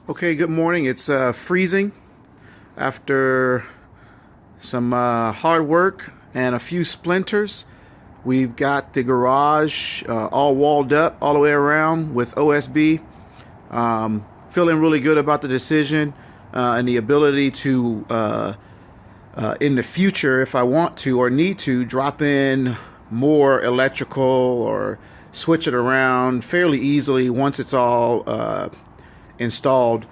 Okay, good morning. It's freezing after some hard work and a few splinters. We've got the garage all walled up all the way around with OSB. Feeling really good about the decision and the ability to, in the future, if I want to or need to, drop in more electrical or switch it around fairly easily once it's all installed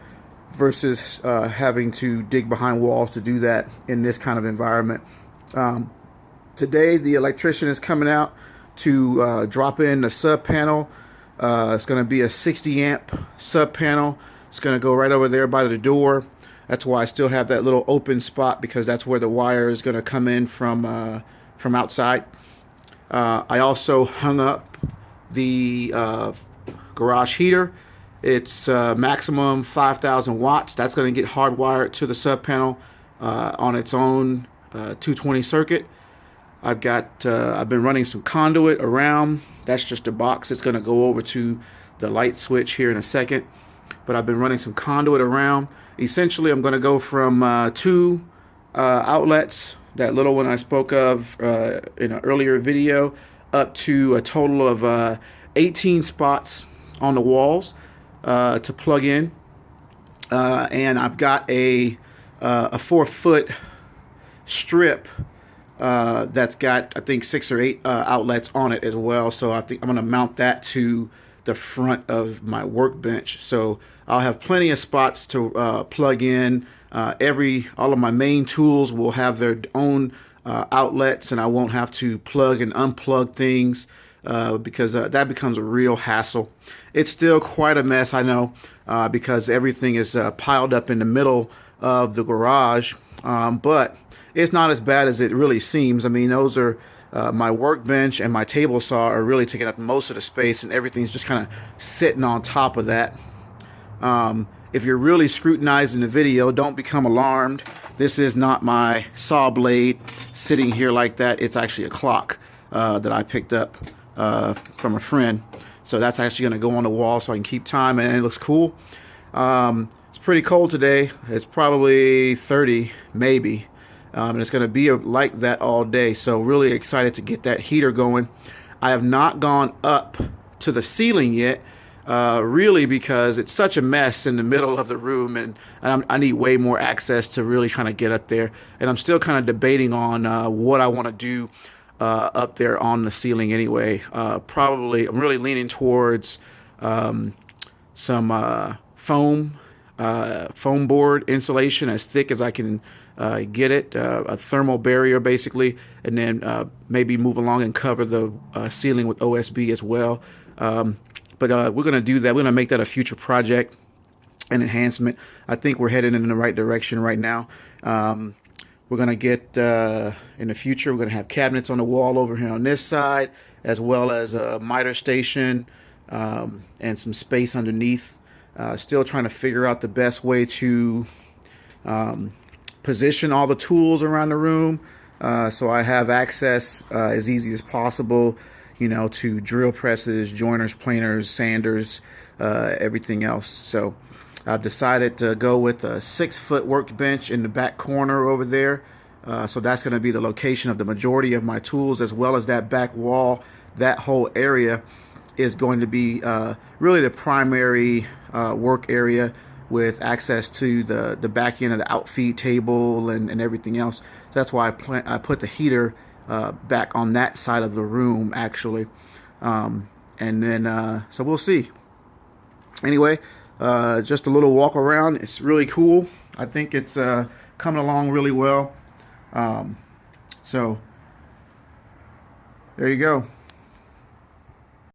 versus having to dig behind walls to do that in this kind of environment. Today, the electrician is coming out to drop in the sub panel. It's going to be a 60 amp sub panel. It's going to go right over there by the door. That's why I still have that little open spot, because that's where the wire is going to come in from outside. I also hung up the garage heater. It's maximum 5,000 watts. That's going to get hardwired to the sub panel on its own 220 circuit. I've been running some conduit around. That's just a box. It's going to go over to the light switch here in a second. But I've been running some conduit around. Essentially, I'm going to go from two outlets, that little one I spoke of in an earlier video, up to a total of 18 spots on the walls to plug in. And I've got a 4-foot strip that's got, I think, 6 or 8 outlets on it as well. So I think I'm going to mount that to the front of my workbench. So I'll have plenty of spots to plug in. All of my main tools will have their own outlets, and I won't have to plug and unplug things because that becomes a real hassle. It's still quite a mess, I know, because everything is piled up in the middle of the garage, but it's not as bad as it really seems. I mean, those are my workbench and my table saw are really taking up most of the space, and everything's just kind of sitting on top of that. If you're really scrutinizing the video, don't become alarmed. This is not my saw blade sitting here like that. It's actually a clock that I picked up from a friend. So that's actually going to go on the wall so I can keep time, and it looks cool. It's pretty cold today. It's probably 30, maybe. And it's going to be like that all day. So really excited to get that heater going. I have not gone up to the ceiling yet, really, because it's such a mess in the middle of the room, and I need way more access to really kind of get up there. And I'm still kind of debating on what I want to do up there on the ceiling anyway. Probably I'm really leaning towards some foam board insulation as thick as I can get it, a thermal barrier basically, and then maybe move along and cover the ceiling with OSB as well. But we're going to do that. We're going to make that a future project and enhancement. I think we're headed in the right direction right now. We're going to get, in the future, we're going to have cabinets on the wall over here on this side, as well as a miter station and some space underneath. Still trying to figure out the best way to position all the tools around the room so I have access as easy as possible, you know, to drill presses, joiners, planers, sanders, everything else. So I've decided to go with a 6-foot workbench in the back corner over there. So that's going to be the location of the majority of my tools, as well as that back wall. That whole area is going to be really the primary work area, with access to the back end of the outfeed table and everything else. So that's why I put the heater back on that side of the room, actually. And then, so we'll see. Anyway, just a little walk around. It's really cool. I think it's coming along really well. So there you go.